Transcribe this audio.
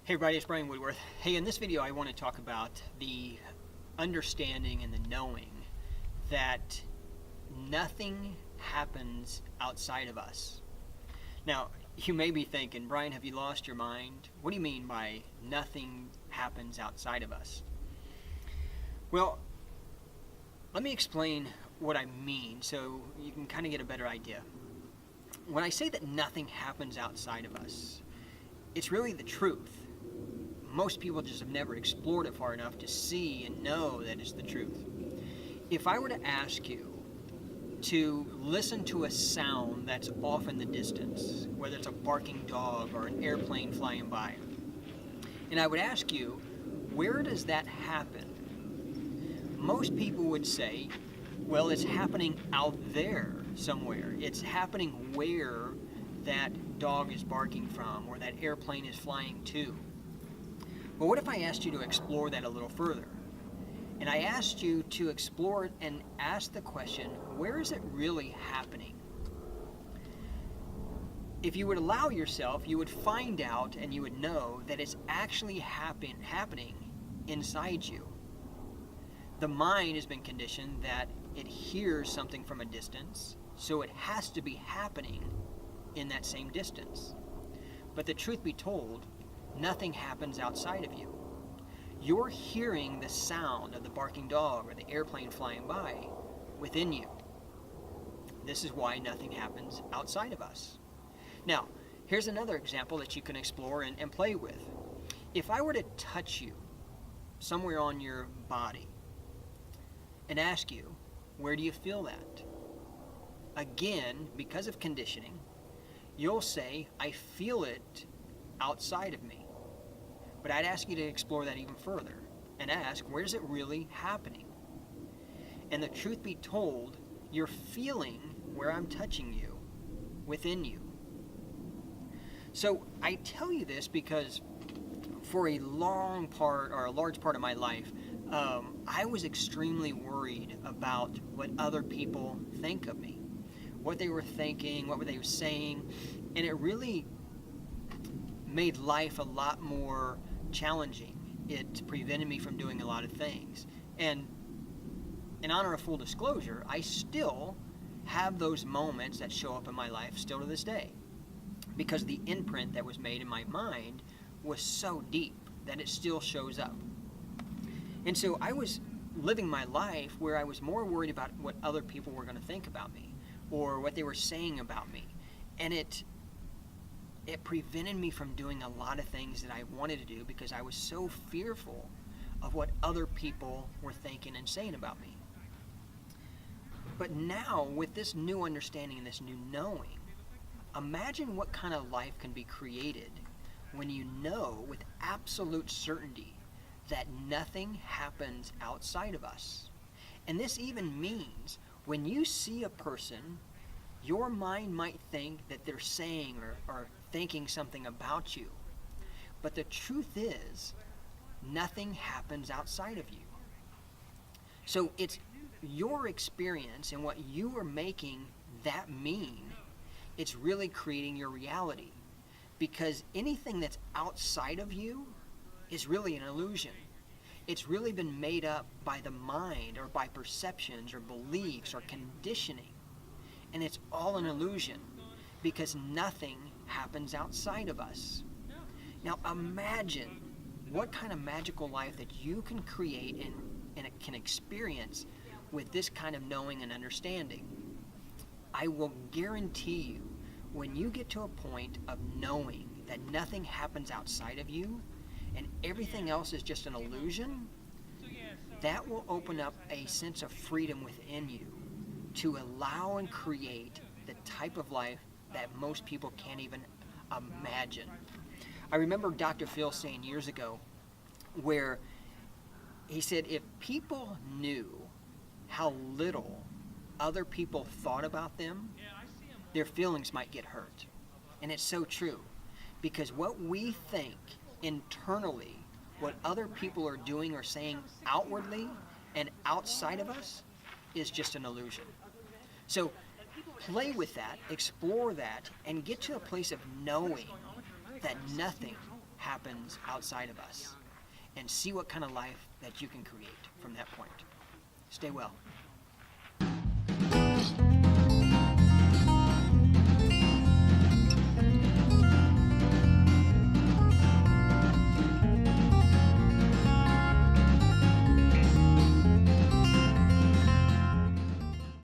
Hey everybody, it's Brian Woodworth. Hey, in this video I want to talk about the understanding and the knowing that nothing happens outside of us. Now, you may be thinking, Brian, have you lost your mind? What do you mean by nothing happens outside of us? Well, let me explain what I mean so you can kind of get a better idea. When I say that nothing happens outside of us, it's really the truth. Most people just have never explored it far enough to see and know that it's the truth. If I were to ask you to listen to a sound that's off in the distance, whether it's a barking dog or an airplane flying by, and I would ask you, where does that happen? Most people would say, well, it's happening out there somewhere. It's happening where that dog is barking from or that airplane is flying to. But what if I asked you to explore that a little further? And I asked you to explore it and ask the question, where is it really happening? If you would allow yourself, you would find out and you would know that it's actually happening inside you. The mind has been conditioned that it hears something from a distance, so it has to be happening in that same distance. But the truth be told, nothing happens outside of you. You're hearing the sound of the barking dog or the airplane flying by within you. This is why nothing happens outside of us. Now, here's another example that you can explore and play with. If I were to touch you somewhere on your body and ask you, where do you feel that? Again, because of conditioning, you'll say, I feel it outside of me. But I'd ask you to explore that even further and ask, where's it really happening? And the truth be told, you're feeling where I'm touching you, within you. So I tell you this because for a large part of my life, I was extremely worried about what other people think of me, what they were thinking, what they were saying, and it really made life a lot more challenging. It prevented me from doing a lot of things. And in honor of full disclosure, I still have those moments that show up in my life still to this day, because the imprint that was made in my mind was so deep that it still shows up. And so I was living my life where I was more worried about what other people were going to think about me or what they were saying about me. And it prevented me from doing a lot of things that I wanted to do because I was so fearful of what other people were thinking and saying about me. But now, with this new understanding and this new knowing, imagine what kind of life can be created when you know with absolute certainty that nothing happens outside of us. And this even means when you see a person, your mind might think that they're saying or thinking something about you. But the truth is, nothing happens outside of you. So it's your experience and what you are making that mean. It's really creating your reality. Because anything that's outside of you is really an illusion. It's really been made up by the mind or by perceptions or beliefs or conditioning. And it's all an illusion because nothing happens outside of us. Now imagine what kind of magical life that you can create and can experience with this kind of knowing and understanding. I will guarantee you, when you get to a point of knowing that nothing happens outside of you and everything else is just an illusion, that will open up a sense of freedom within you to allow and create the type of life that most people can't even imagine. I remember Dr. Phil saying years ago where he said if people knew how little other people thought about them, their feelings might get hurt. And it's so true, because what we think internally, what other people are doing or saying outwardly and outside of us is just an illusion. So play with that, explore that, and get to a place of knowing that nothing happens outside of us, and see what kind of life that you can create from that point. Stay well.